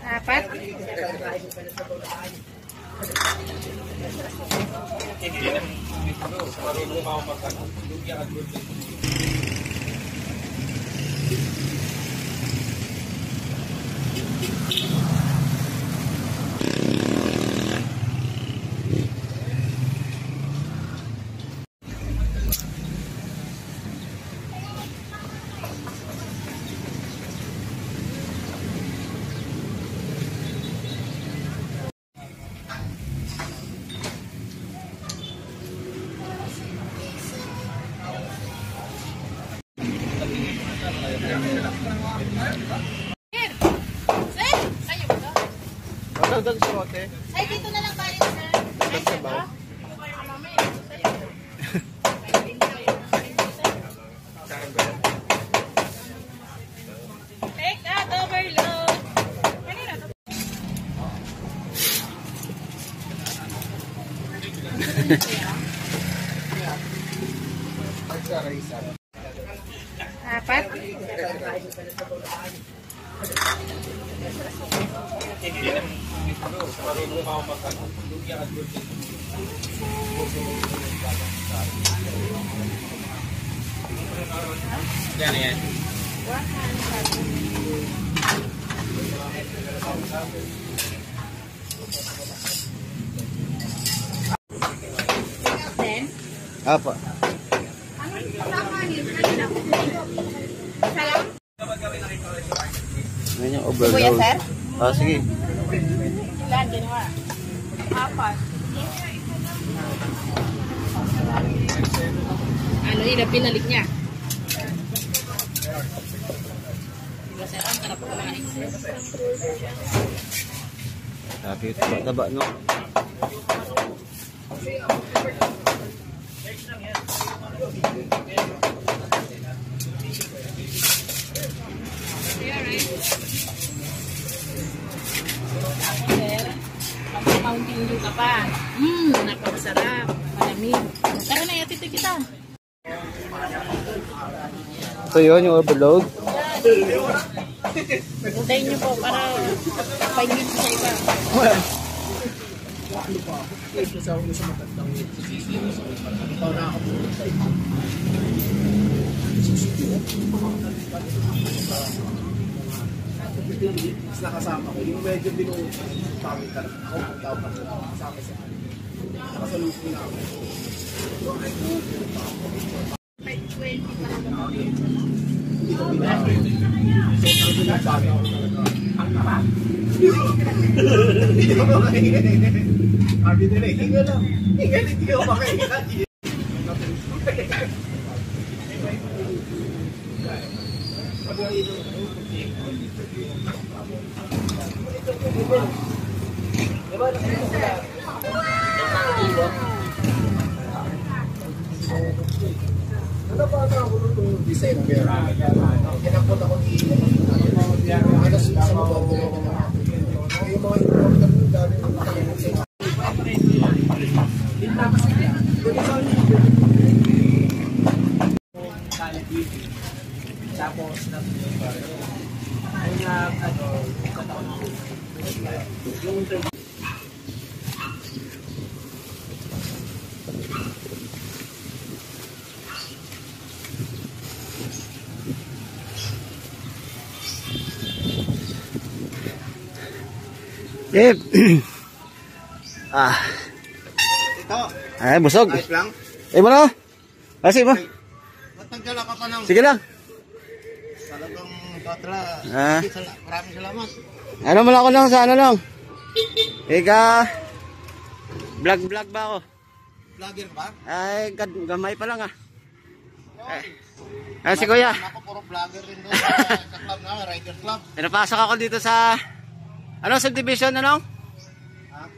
Apat. Dagdag sa bote. Ay, dito na lang balik, sir. Dagdag sa baw. Take that overload. Kanina to? Apat. Yan, yan. Apa? Ano yung overload? Kuya, sir? Ah, sige. Ilan, ginawa? Apat. Ano yun, pinalik niya? Sabi ito, taba, no? Mountain Dew ka pa. Napakasarap. Malamig. Tara na, yatitid kita. Ito yun, yung overload. Puntayin niyo po para pahingin sa iba. Nakasama ko, yung medyo binupangit ka ako, tawag ka kasama sa akin. Nakasalusin na ako. May 20 pa lang. Hindi ko pinakit. So, sabi ako talaga, ang tara. Hindi ko makahinga. Sabi nila, hinga lang. Hinga, hindi ko makahinga. Napata ako nung December. Kinakot ako ni alas sa mga yung mga important yung dami ng tapos Yep. ito. Ay, busog. Ayos lang. Mo na. Sige mo. Matagdala ka pa ng Sige lang. talagang Batra. Ah. Maraming salamat. Ano mo lang ako lang sa ano lang. Vlog ba ako? Vlogger ba? Ay, gamay pa lang ah. Si Kuya. Ako puro vlogger rin doon sa club na, Riders Club. Pinapasok ako dito sa ano subdivision ano?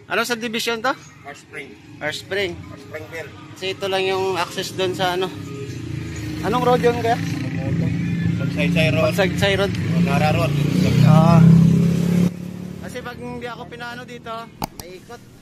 Ano subdivision to? First Spring. First Spring. Springville. Kasi ito lang yung access doon sa ano. Anong road yun kaya? Pagsaysay Road. Pagsaysay Road. Nara Road. Kasi pag hindi ako pinaano dito, may ikot.